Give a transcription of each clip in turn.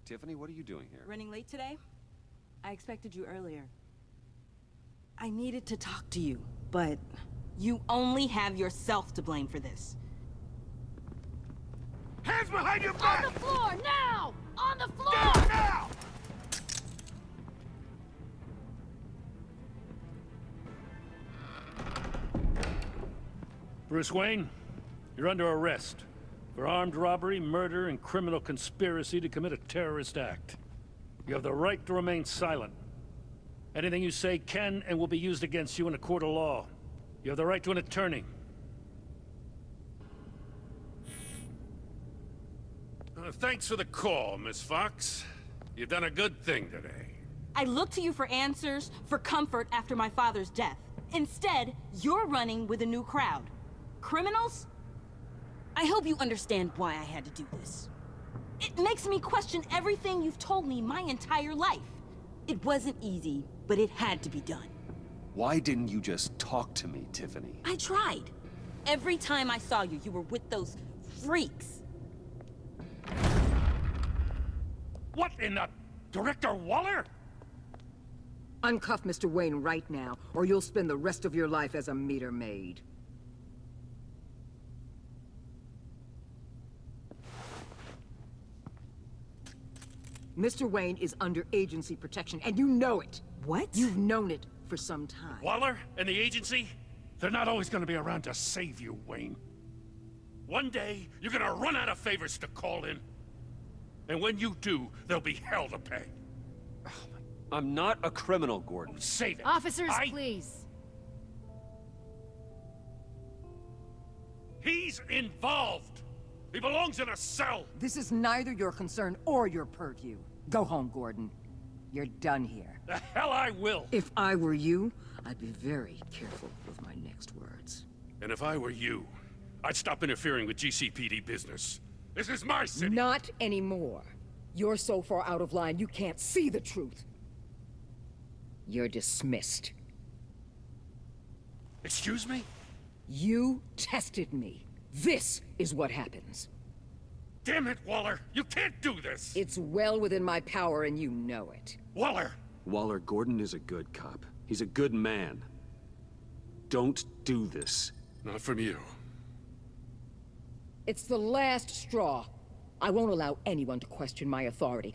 Tiffany, what are you doing here? Running late today? I expected you earlier. I needed to talk to you, but you only have yourself to blame for this. Hands behind your back! On the floor, now! On the floor! Down now! Bruce Wayne, you're under arrest for armed robbery, murder, and criminal conspiracy to commit a terrorist act. You have the right to remain silent. Anything you say can and will be used against you in a court of law. You have the right to an attorney. Thanks for the call, Miss Fox. You've done a good thing today. I look to you for answers, for comfort after my father's death. Instead, you're running with a new crowd. Criminals? I hope you understand why I had to do this. It makes me question everything you've told me my entire life. It wasn't easy, but it had to be done. Why didn't you just talk to me, Tiffany? I tried. Every time I saw you, you were with those freaks. What in the... Director Waller? Uncuff Mr. Wayne right now, or you'll spend the rest of your life as a meter maid. Mr. Wayne is under agency protection, and you know it. What? You've known it for some time. Waller and the agency? They're not always gonna be around to save you, Wayne. One day, you're gonna run out of favors to call in. And when you do, there'll be hell to pay. I'm not a criminal, Gordon. Save it. Officers, please. He's involved. He belongs in a cell. This is neither your concern or your purview. Go home, Gordon. You're done here. The hell I will. If I were you, I'd be very careful with my next words. And if I were you, I'd stop interfering with GCPD business. This is my city. Not anymore. You're so far out of line, you can't see the truth. You're dismissed. Excuse me? You tested me. This is what happens. Damn it, Waller! You can't do this! It's well within my power and you know it. Waller! Waller, Gordon is a good cop. He's a good man. Don't do this. Not from you. It's the last straw. I won't allow anyone to question my authority.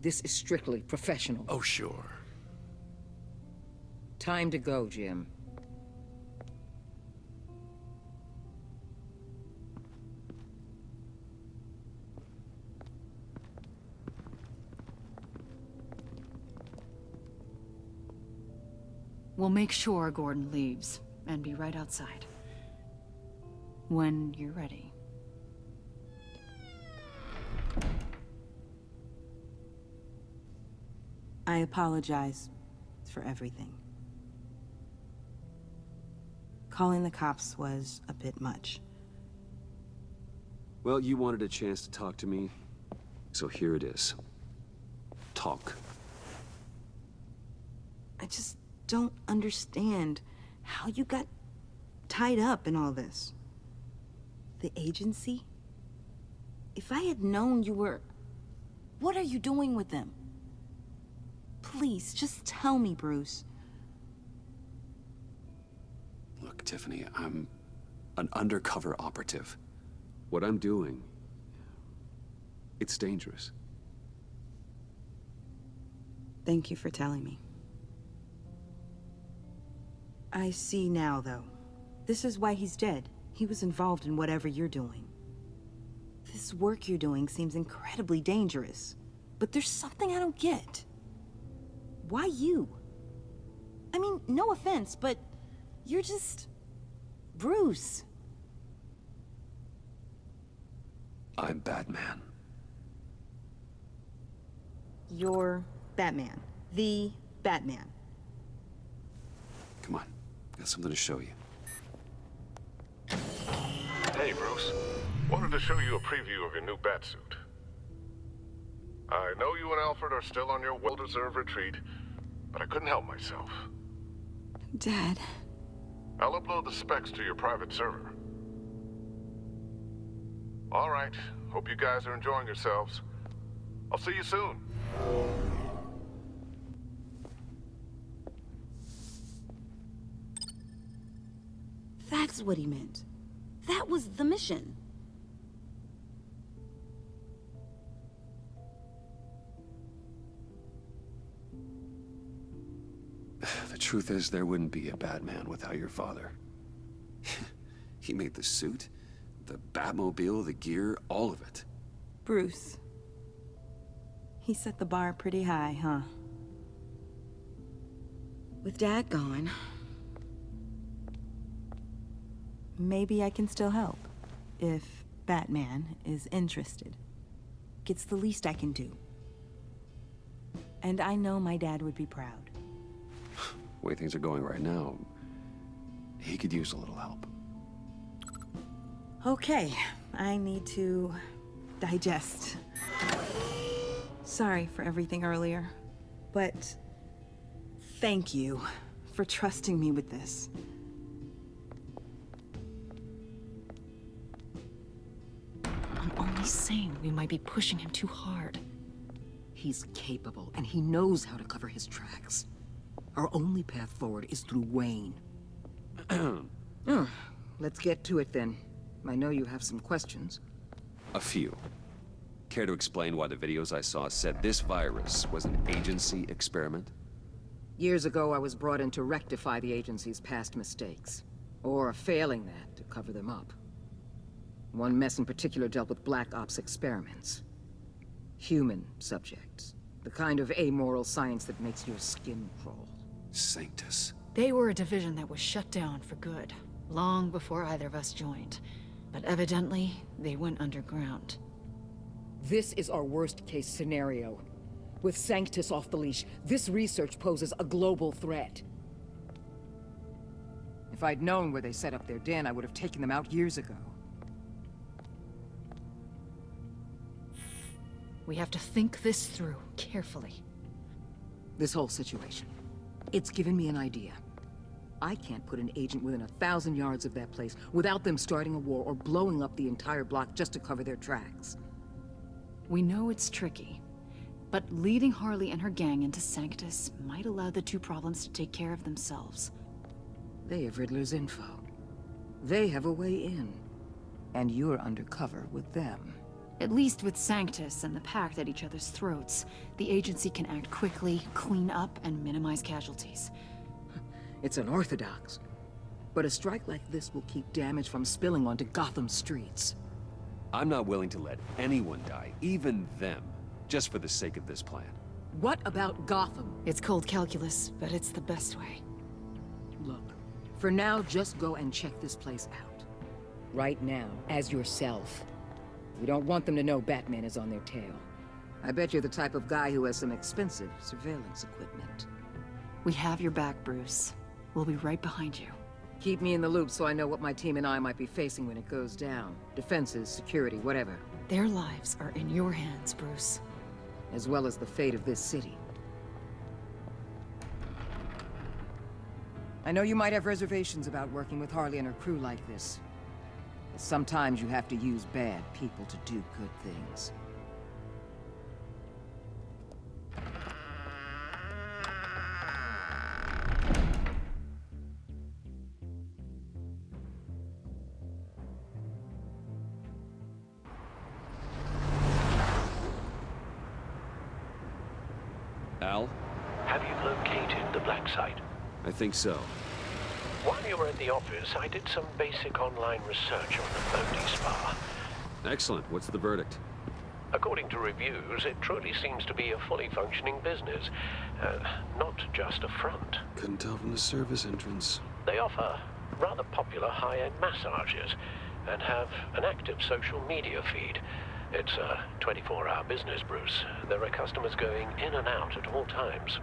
This is strictly professional. Oh, sure. Time to go, Jim. We'll make sure Gordon leaves, and be right outside. When you're ready. I apologize for everything. Calling the cops was a bit much. Well, you wanted a chance to talk to me, so here it is. Talk. I just don't understand how you got tied up in all this. The agency? If I had known you were... What are you doing with them? Please, just tell me, Bruce. Look, Tiffany, I'm an undercover operative. What I'm doing, it's dangerous. Thank you for telling me. I see now, though. This is why he's dead. He was involved in whatever you're doing. This work you're doing seems incredibly dangerous. But there's something I don't get. Why you? I mean, no offense, but you're just... Bruce. I'm Batman. You're Batman. The Batman. Come on, got something to show you. Hey, Bruce. Wanted to show you a preview of your new batsuit. I know you and Alfred are still on your well-deserved retreat, but I couldn't help myself. Dad. I'll upload the specs to your private server. All right. Hope you guys are enjoying yourselves. I'll see you soon. That's what he meant. That was the mission. The truth is, there wouldn't be a Batman without your father. He made the suit, the Batmobile, the gear, all of it. Bruce. He set the bar pretty high, huh? With Dad gone, maybe I can still help. If Batman is interested. It's the least I can do. And I know my dad would be proud. The way things are going right now, he could use a little help. Okay, I need to digest. Sorry for everything earlier, but thank you for trusting me with this. I'm only saying we might be pushing him too hard. He's capable, and he knows how to cover his tracks. Our only path forward is through Wayne. Let's get to it then. I know you have some questions. A few. Care to explain why the videos I saw said this virus was an agency experiment? Years ago, I was brought in to rectify the agency's past mistakes. Or failing that, to cover them up. One mess in particular dealt with Black Ops experiments. Human subjects. The kind of amoral science that makes your skin crawl. Sanctus. They were a division that was shut down for good, long before either of us joined. But evidently, they went underground. This is our worst-case scenario. With Sanctus off the leash, this research poses a global threat. If I'd known where they set up their den, I would have taken them out years ago. We have to think this through carefully. This whole situation. It's given me an idea. I can't put an agent within 1,000 yards of that place without them starting a war or blowing up the entire block just to cover their tracks. We know it's tricky, but leading Harley and her gang into Sanctus might allow the two problems to take care of themselves. They have Riddler's info. They have a way in. And you're undercover with them. At least with Sanctus and the Pact at each other's throats, the agency can act quickly, clean up, and minimize casualties. It's unorthodox. But a strike like this will keep damage from spilling onto Gotham streets. I'm not willing to let anyone die, even them, just for the sake of this plan. What about Gotham? It's cold calculus, but it's the best way. Look, for now, just go and check this place out. Right now, as yourself. We don't want them to know Batman is on their tail. I bet you're the type of guy who has some expensive surveillance equipment. We have your back, Bruce. We'll be right behind you. Keep me in the loop so I know what my team and I might be facing when it goes down. Defenses, security, whatever. Their lives are in your hands, Bruce. As well as the fate of this city. I know you might have reservations about working with Harley and her crew like this. But sometimes you have to use bad people to do good things. Al? Have you located the black site? I think so. While you were at the office, I did some basic online research on the Bodhi Spa. Excellent. What's the verdict? According to reviews, it truly seems to be a fully functioning business, not just a front. Couldn't tell from the service entrance. They offer rather popular high-end massages and have an active social media feed. It's a 24-hour business, Bruce. There are customers going in and out at all times.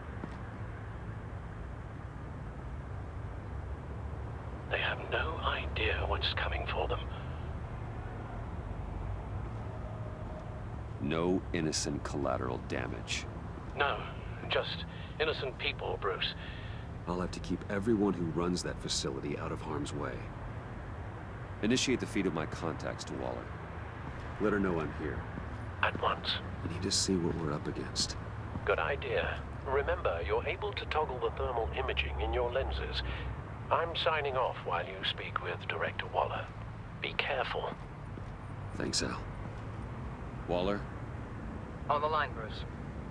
They have no idea what's coming for them. No innocent collateral damage. No, just innocent people, Bruce. I'll have to keep everyone who runs that facility out of harm's way. Initiate the feed of my contacts to Waller. Let her know I'm here. at once. I need to see what we're up against. Good idea. Remember, you're able to toggle the thermal imaging in your lenses. I'm signing off while you speak with Director Waller. Be careful. Thanks, Al. Waller? On the line, Bruce.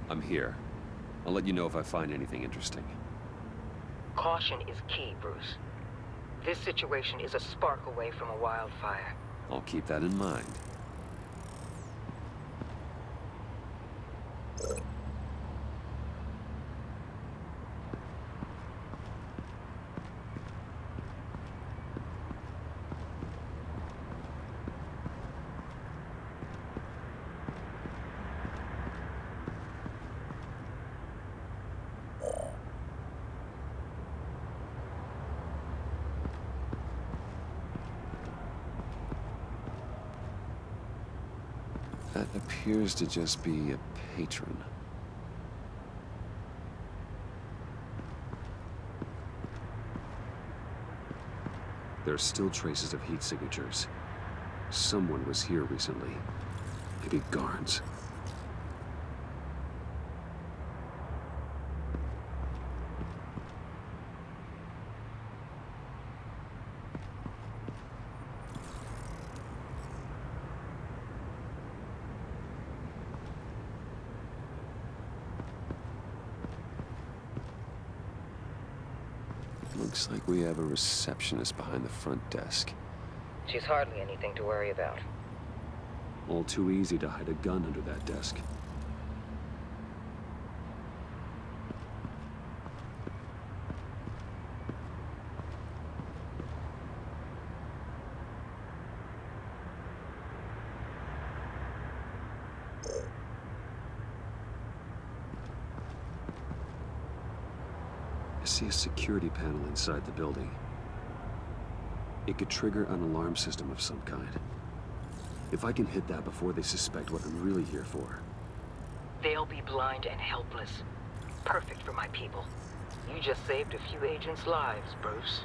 I'm here. I'll let you know if I find anything interesting. Caution is key, Bruce. This situation is a spark away from a wildfire. I'll keep that in mind. That appears to just be a patron. There are still traces of heat signatures. Someone was here recently. Maybe guards. Looks like we have a receptionist behind the front desk. She's hardly anything to worry about. All too easy to hide a gun under that desk. I see a security panel inside the building. It could trigger an alarm system of some kind. If I can hit that before they suspect what I'm really here for. They'll be blind and helpless. Perfect for my people. You just saved a few agents' lives, Bruce.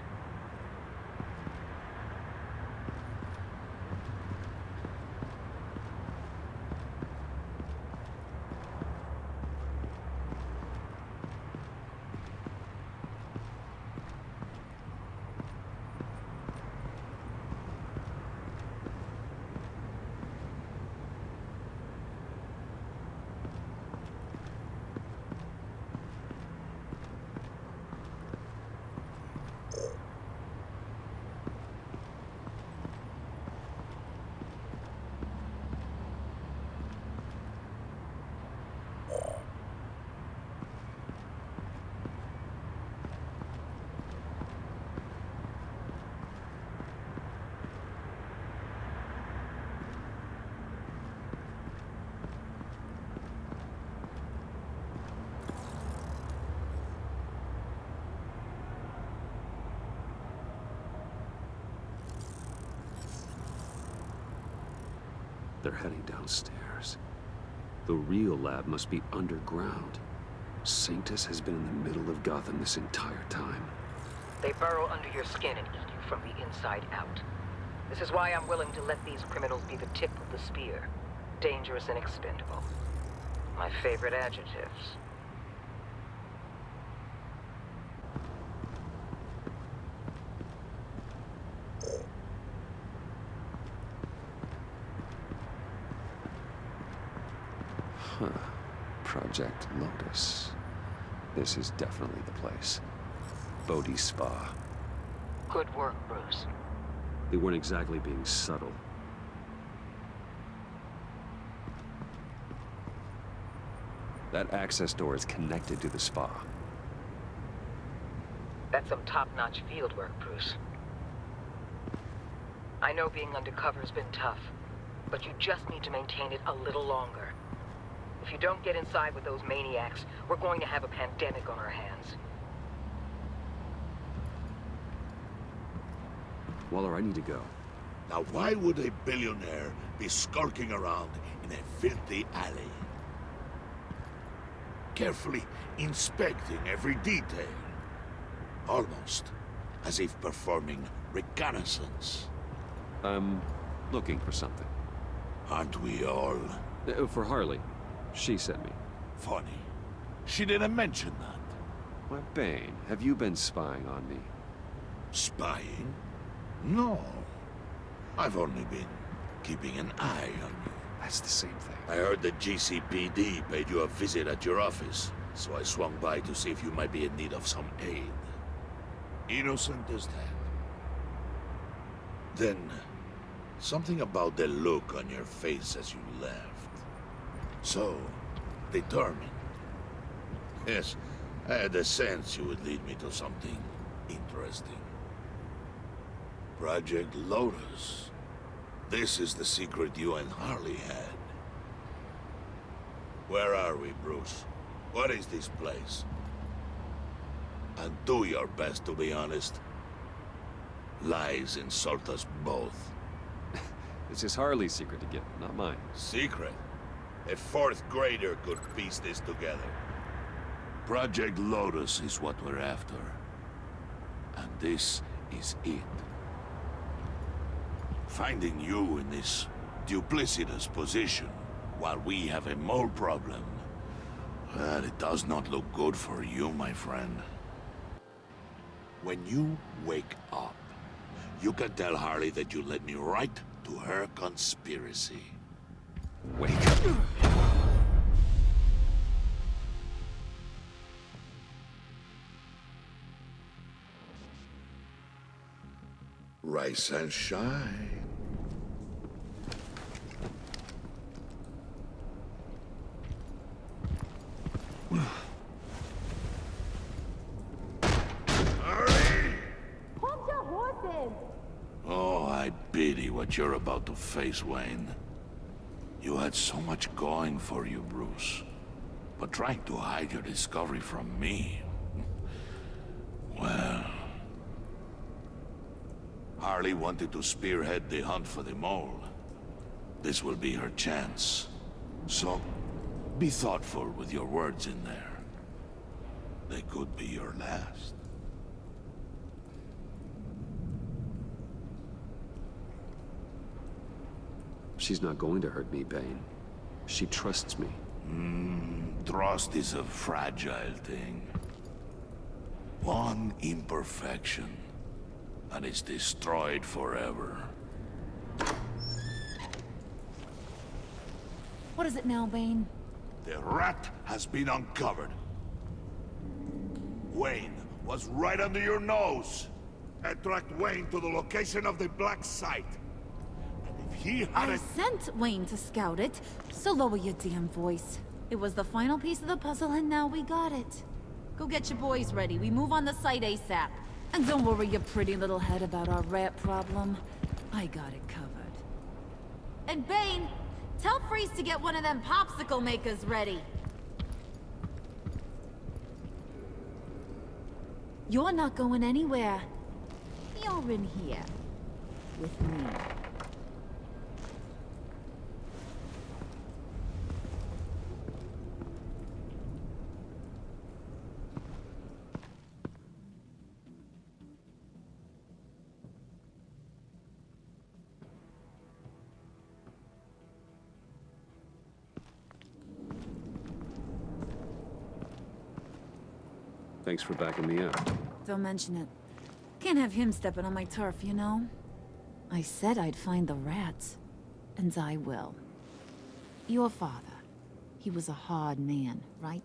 They're heading downstairs. The real lab must be underground. Sanctus has been in the middle of Gotham this entire time. They burrow under your skin and eat you from the inside out. This is why I'm willing to let these criminals be the tip of the spear. Dangerous and expendable. My favorite adjectives. Huh. Project Lotus. This is definitely the place. Bodhi Spa. Good work, Bruce. They weren't exactly being subtle. That access door is connected to the spa. That's some top-notch field work, Bruce. I know being undercover's been tough, but you just need to maintain it a little longer. If you don't get inside with those maniacs, we're going to have a pandemic on our hands. Waller, I need to go. Now why would a billionaire be skulking around in a filthy alley? Carefully inspecting every detail. Almost as if performing reconnaissance. I'm looking for something. Aren't we all? For Harley. She sent me. Funny. She didn't mention that. Why, Bane, have you been spying on me? Spying? No. I've only been keeping an eye on you. That's the same thing. I heard the GCPD paid you a visit at your office, so I swung by to see if you might be in need of some aid. Innocent as that. Then, something about the look on your face as you left. So, determined. Yes, I had a sense you would lead me to something interesting. Project Lotus. This is the secret you and Harley had. Where are we, Bruce? What is this place? And do your best to be honest. Lies insult us both. This is Harley's secret to give, not mine. Secret? A fourth grader could piece this together. Project Lotus is what we're after. And this is it. Finding you in this duplicitous position while we have a mole problem. Well, it does not look good for you, my friend. When you wake up, you can tell Harley that you led me right to her conspiracy. Wake. Rise and shine. Hold your horses! Oh, I pity what you're about to face, Wayne. You had so much going for you, Bruce. But trying to hide your discovery from me... Well... Harley wanted to spearhead the hunt for the mole. This will be her chance. So, be thoughtful with your words in there. They could be your last. She's not going to hurt me, Bane. She trusts me. Trust is a fragile thing. One imperfection, and it's destroyed forever. What is it now, Bane? The rat has been uncovered. Wayne was right under your nose. I tracked Wayne to the location of the black site. And if he had I sent Wayne to scout it, so lower your damn voice. It was the final piece of the puzzle and now we got it. Go get your boys ready, we move on the site ASAP. And don't worry your pretty little head about our rat problem. I got it covered. And Bane, tell Freeze to get one of them popsicle makers ready. You're not going anywhere. You're in here. With me. Thanks for backing me up. Don't mention it. Can't have him stepping on my turf, you know? I said I'd find the rats. And I will. Your father. He was a hard man, right?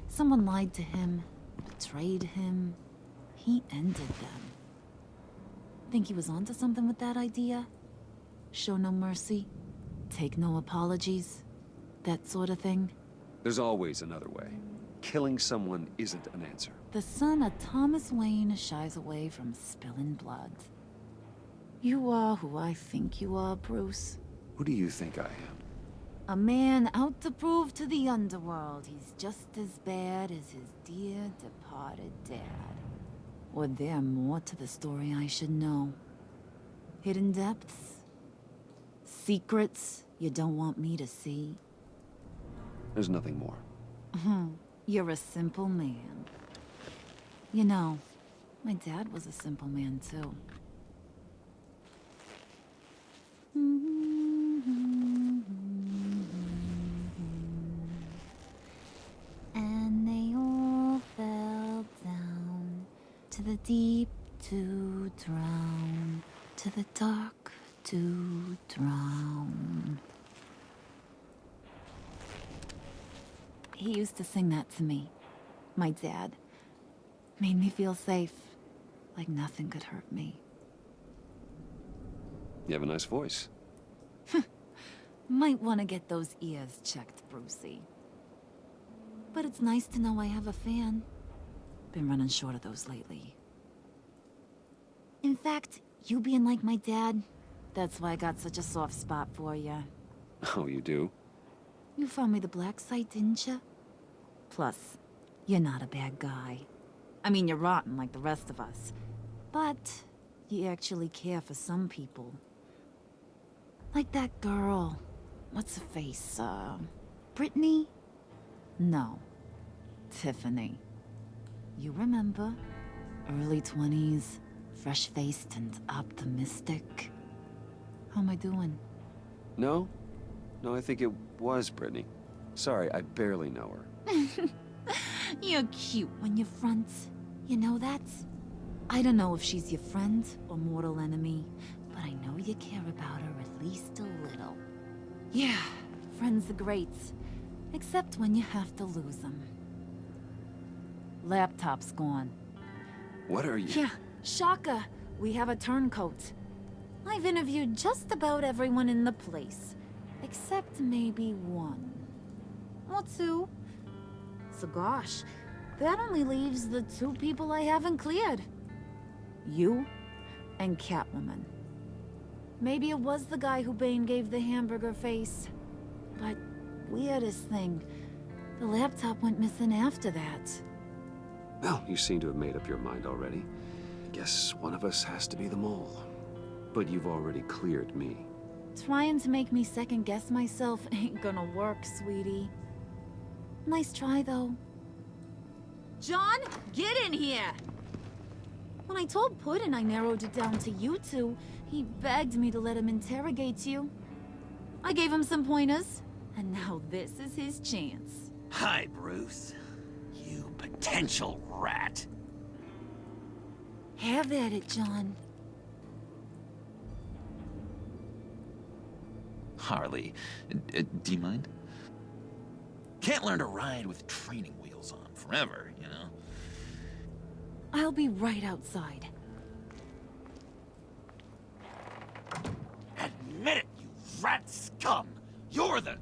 Someone lied to him, betrayed him. He ended them. Think he was onto something with that idea? Show no mercy? Take no apologies? That sort of thing? There's always another way. Killing someone isn't an answer. The son of Thomas Wayne shies away from spilling blood. You are who I think you are, Bruce. Who do you think I am? A man out to prove to the underworld he's just as bad as his dear departed dad. Or there more to the story I should know. Hidden depths? Secrets you don't want me to see? There's nothing more. You're a simple man. You know, my dad was a simple man, too. deep to drown, to the dark to drown. He used to sing that to me. My dad. Made me feel safe. Like nothing could hurt me. You have a nice voice. Might want to get those ears checked, Brucey. But it's nice to know I have a fan. Been running short of those lately. In fact, you being like my dad, that's why I got such a soft spot for you. Oh, you do? You found me the black site, didn't you? Plus, you're not a bad guy. I mean, you're rotten like the rest of us. But you actually care for some people. Like that girl. What's her face? Brittany? No. Tiffany. You remember? Early 20s, fresh-faced and optimistic. How am I doing? No? No, I think it was Brittany. Sorry, I barely know her. You're cute when you front. You know that? I don't know if she's your friend or mortal enemy, but I know you care about her at least a little. Yeah, friends are great. Except when you have to lose them. Laptop's gone. What are you? Yeah, shocker. We have a turncoat. I've interviewed just about everyone in the place. Except maybe one. Or two. So gosh, that only leaves the two people I haven't cleared. You and Catwoman. Maybe it was the guy who Bane gave the hamburger face. But weirdest thing, the laptop went missing after that. Well, you seem to have made up your mind already. Guess one of us has to be the mole. But you've already cleared me. Trying to make me second-guess myself ain't gonna work, sweetie. Nice try, though. John, get in here! When I told Puddin' I narrowed it down to you two, he begged me to let him interrogate you. I gave him some pointers, and now this is his chance. Hi, Bruce. You potential rat. Have at it, John. Harley, do you mind? Can't learn to ride with training wheels on forever, you know? I'll be right outside. Admit it, you rat scum! You're the...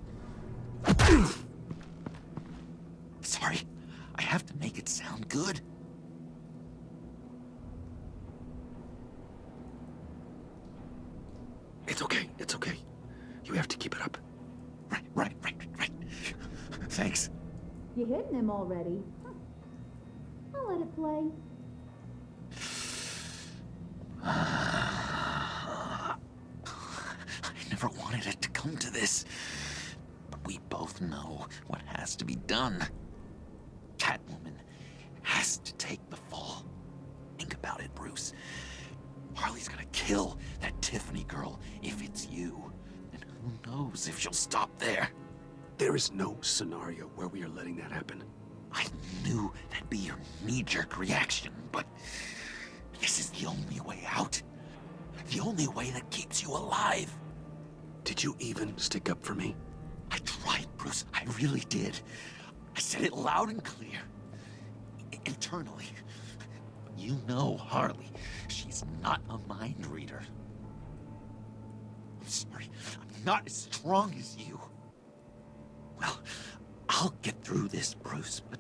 Sorry, I have to make it sound good. It's okay, it's okay. You have to keep it up. Right. Thanks. You hitting him already? I'll let it play. I never wanted it to come to this. But we both know what has to be done. Catwoman has to take the fall. Think about it, Bruce. Harley's gonna kill that Tiffany girl if it's you. And who knows if she'll stop there. There is no scenario where we are letting that happen. I knew that'd be your knee-jerk reaction, but this is the only way out. The only way that keeps you alive. Did you even stick up for me? I tried, Bruce. I really did. I said it loud and clear. Internally. But you know Harley. She's not a mind reader. I'm sorry. I'm not as strong as you. Well, I'll get through this, Bruce, but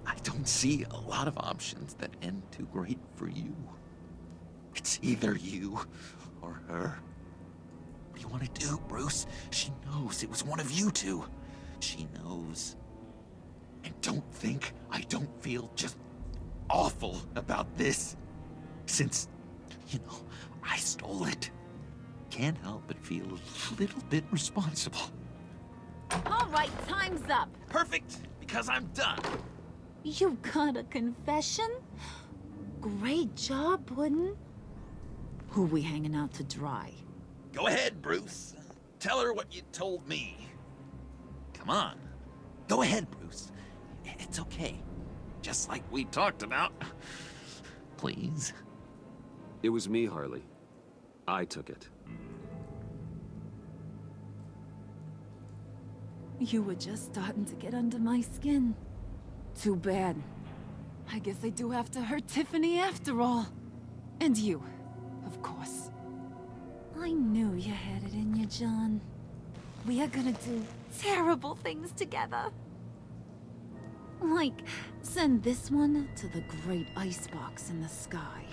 I don't see a lot of options that end too great for you. It's either you or her. What do you want to do, Bruce? She knows it was one of you two. She knows. And don't think I don't feel just awful about this. Since, I stole it. Can't help but feel a little bit responsible. All right, time's up. Perfect, because I'm done. You got a confession? Great job, Puddin'. Who we hanging out to dry? Go ahead, Bruce. Tell her what you told me. Come on. Go ahead, Bruce. It's okay. Just like we talked about. please? It was me, Harley. I took it. You were just starting to get under my skin. Too bad. I guess I do have to hurt Tiffany after all. And you, of course. I knew you had it in you, John. We are gonna do terrible things together. Like, send this one to the great icebox in the sky.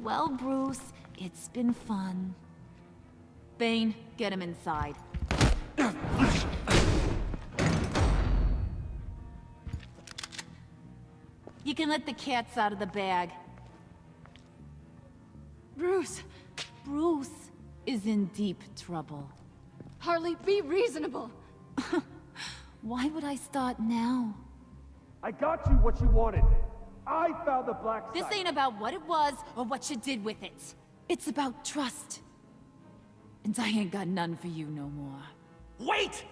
Well, Bruce, it's been fun. Bane, get him inside. You can let the cats out of the bag. Bruce is in deep trouble. Harley, be reasonable. Why would I start now? I got you what you wanted. I found the black site. This ain't about what it was or what you did with it. It's about trust. And I ain't got none for you no more. Wait!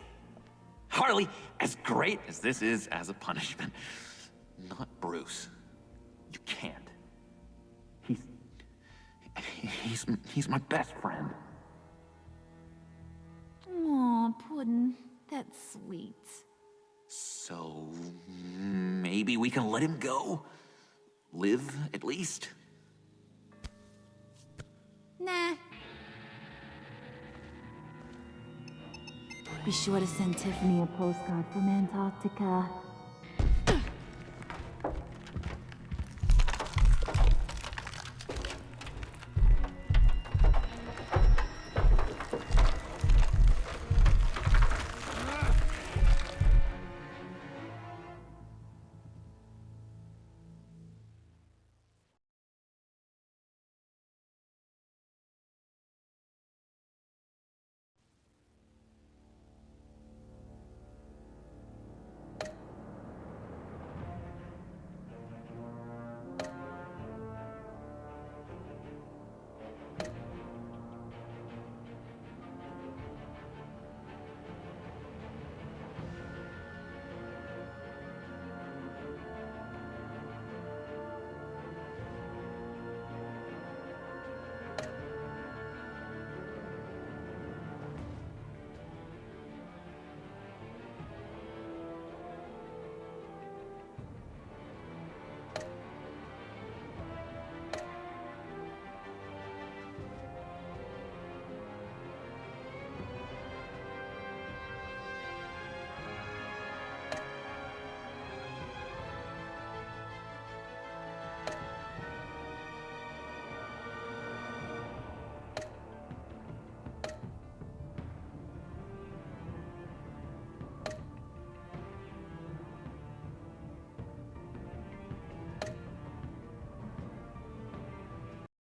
Harley, as great as this is as a punishment, not Bruce. You can't. He's my best friend. Aw, Puddin'. That's sweet. So, maybe we can let him go? Live, at least? Nah. Be sure to send Tiffany a postcard from Antarctica.